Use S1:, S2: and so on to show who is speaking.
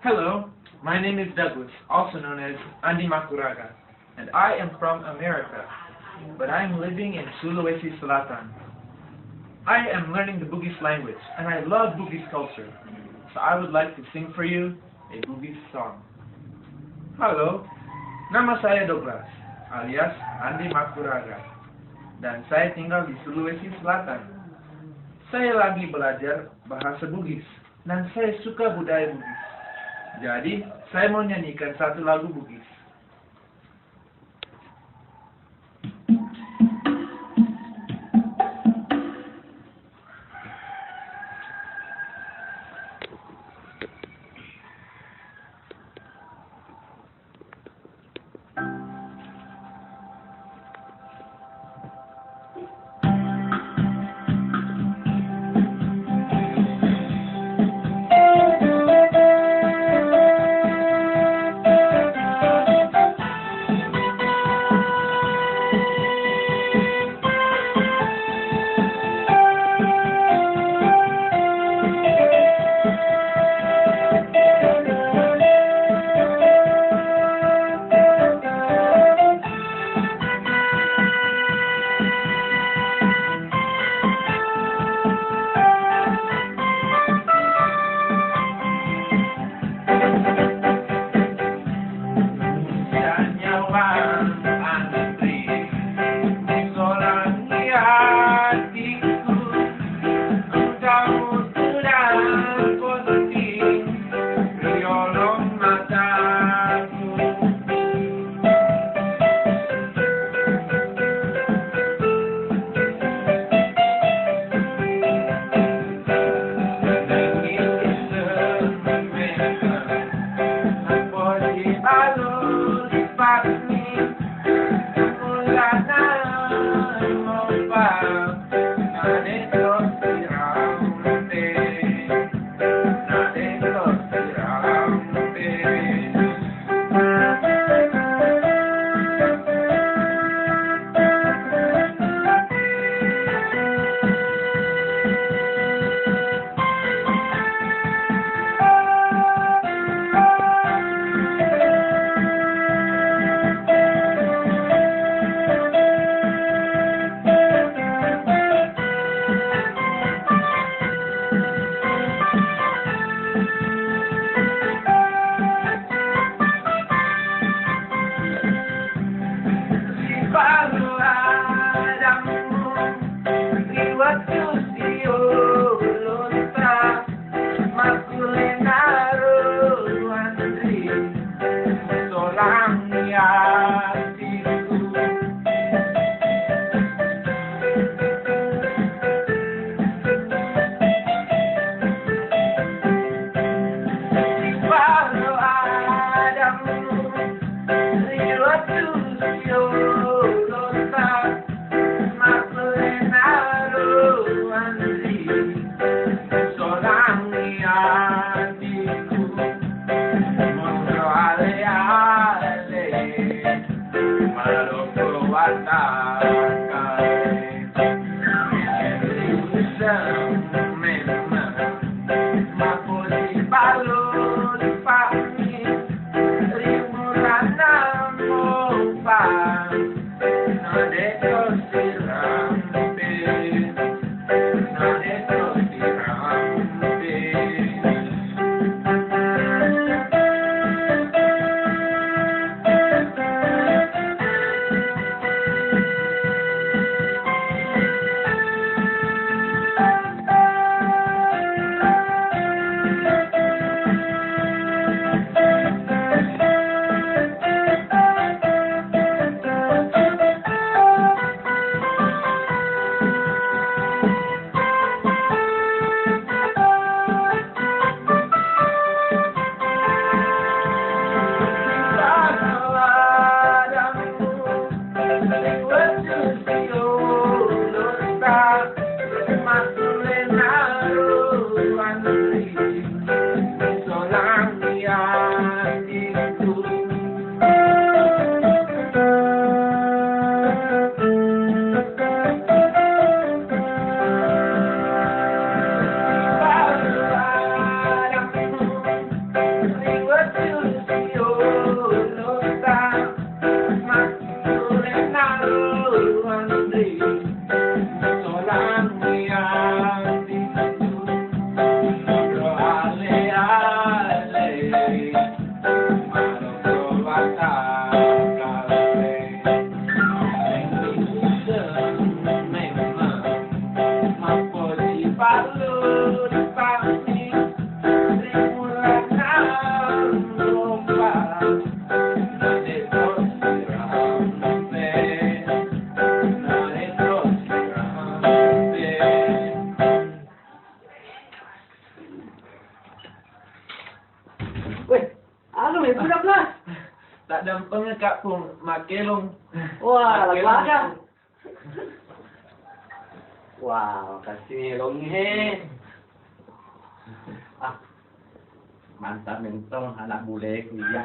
S1: Hello, my name is Douglas, also known as Andi Makuraga, and I am from America, but I am living in Sulawesi Selatan. I am learning the Bugis language, and I love Bugis culture, so I would like to sing for you a Bugis song. Halo, nama saya Douglas, alias Andi Makuraga, dan saya tinggal di Sulawesi Selatan. Saya lagi belajar bahasa Bugis, dan saya suka budaya Bugis. Jadi, saya mau nyanyikan satu lagu Bugis. Palu di pagi, dimulakan lomba. Nade terus dirampe, nade terus dirampe.
S2: Weh, ano may budak na?
S1: Tak ada pengekak pun makelong.
S2: Wah,
S1: Makelong.
S2: lagwaga. Wow, kasih longhe. Ah, mantap mentong anak bule kuliah.